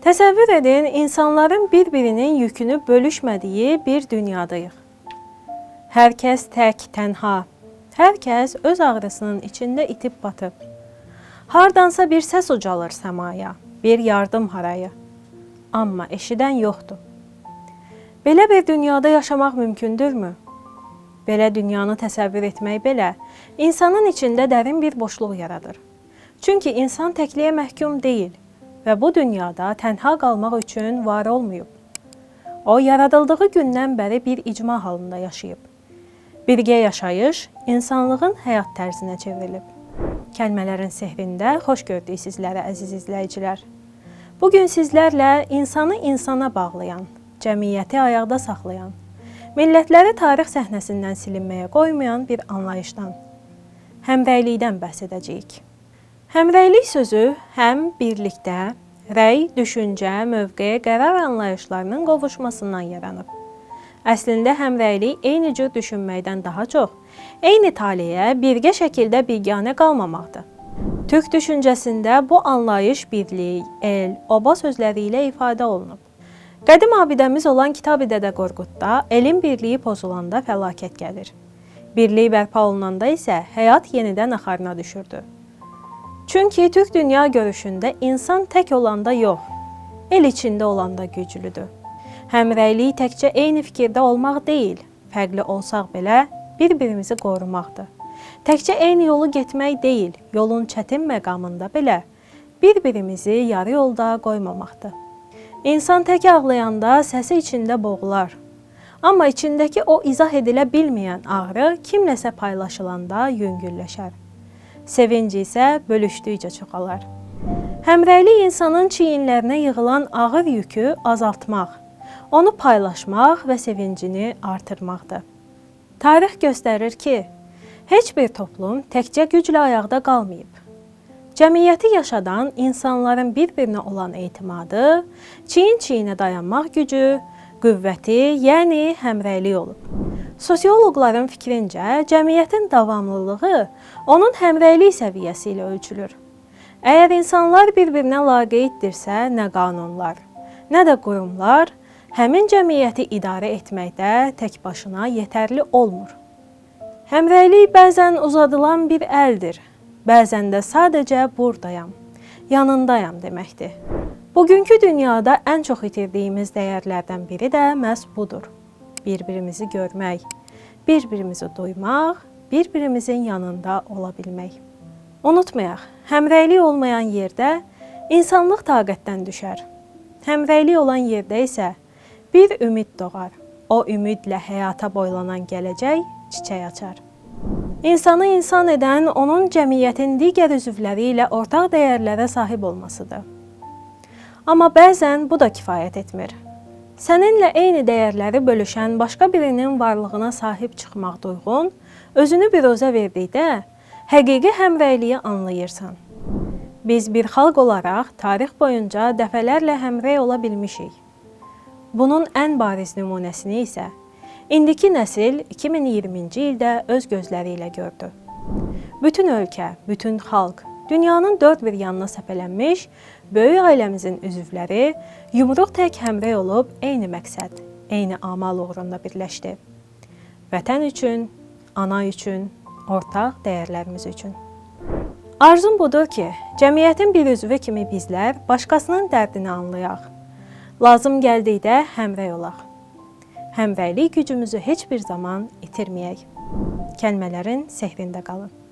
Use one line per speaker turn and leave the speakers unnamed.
Təsəvvür edin, insanların bir-birinin yükünü bölüşmədiyi bir dünyadayıq. Hər kəs tək, tənha. Hər kəs öz ağrısının içində itib batıb. Hardansa bir səs ucalır səmaya, bir yardım harayı. Amma eşidən yoxdur. Belə bir dünyada yaşamaq mümkündürmü? Belə dünyanı təsəvvür etmək belə, insanın içində dərin bir boşluq yaradır. Çünki insan təkliyə məhkum deyil və bu dünyada tənha qalmaq üçün var olmayıb. O, yaradıldığı gündən bəri bir icma halında yaşayıb. Birgə yaşayış insanlığın həyat tərzinə çevrilib. Kəlmələrin sehrində xoş gördük sizlərə, əziz izləyicilər. Bugün sizlərlə insanı insana bağlayan, cəmiyyəti ayaqda saxlayan, millətləri tarix səhnəsindən silinməyə qoymayan bir anlayışdan, həmrəylikdən bəhs edəcəyik. Həmrəylik sözü həm birlikdə, rəy, düşüncə, mövqe, qərar anlayışlarının qovuşmasından yaranıb. Əslində həmrəylik eyni cür düşünməkdən daha çox, eyni taleyə birgə şəkildə biganə qalmamaqdır. Türk düşüncəsində bu anlayış birlik, el, oba sözləri ilə ifadə olunub. Qədim abidəmiz olan Kitab-ı Dədə Qorqudda elin birliyi pozulanda fəlakət gəlir. Birlik bərpa olunanda isə həyat yenidən axarına düşürdü. Çünki Türk dünya görüşündə insan tək olanda yox, el içində olanda güclüdür. Həmrəylik təkcə eyni fikirdə olmaq deyil, fərqli olsaq belə bir-birimizi qorumaqdır. Təkcə eyni yolu getmək deyil, yolun çətin məqamında belə bir-birimizi yarı yolda qoymamaqdır. İnsan tək ağlayanda səsi içində boğular. Amma içindəki o izah edilə bilməyən ağrı kimləsə paylaşılanda yüngülləşər. Sevinci isə bölüşdükcə çoxalar. Həmrəylik insanın çiyinlərinə yığılan ağır yükü azaltmaq, onu paylaşmaq və sevincini artırmaqdır. Tarix göstərir ki, heç bir toplum təkcə güclə ayaqda qalmayıb. Cəmiyyəti yaşadan insanların bir-birinə olan etimadı, çiyin-çiyinə dayanmaq gücü, qüvvəti, yəni həmrəylik olub. Sosioloqların fikrincə, cəmiyyətin davamlılığı onun həmrəylik səviyyəsi ilə ölçülür. Əgər insanlar bir-birinə laqeyddirsə, nə qanunlar, nə də qurumlar həmin cəmiyyəti idarə etməkdə tək başına yetərli olmur. Həmrəylik bəzən uzadılan bir əldir, bəzən də sadəcə buradayam, yanındayam deməkdir. Bugünkü dünyada ən çox itirdiyimiz dəyərlərdən biri də məhz budur. Bir-birimizi görmək, bir-birimizi duymaq, bir-birimizin yanında ola bilmək. Unutmayaq, həmrəylik olmayan yerdə insanlıq taqətdən düşər. Həmrəylik olan yerdə isə bir ümid doğar. O ümidlə həyata boylanan gələcək çiçək açar. İnsanı insan edən onun cəmiyyətin digər üzvləri ilə ortaq dəyərlərə sahib olmasıdır. Amma bəzən bu da kifayət etmir. Səninlə eyni dəyərləri bölüşən başqa birinin varlığına sahib çıxmaq duyğun, özünü biruzə verdikdə həqiqi həmrəyliyi anlayırsan. Biz bir xalq olaraq tarix boyunca dəfələrlə həmrəy ola bilmişik. Bunun ən bariz nümunəsini isə indiki nəsil 2020-ci ildə öz gözləri ilə gördü. Bütün ölkə, bütün xalq, dünyanın dörd bir yanına səpələnmiş, böyük ailəmizin üzvləri yumruq tək həmrəy olub eyni məqsəd, eyni amal uğrunda birləşdi. Vətən üçün, ana üçün, ortaq dəyərlərimiz üçün. Arzum budur ki, cəmiyyətin bir üzvü kimi bizlər başqasının dərdini anlayaq. Lazım gəldikdə həmrəy olaq. Həmrəylik gücümüzü heç bir zaman itirməyək. Kəlmələrin sehrində qalın.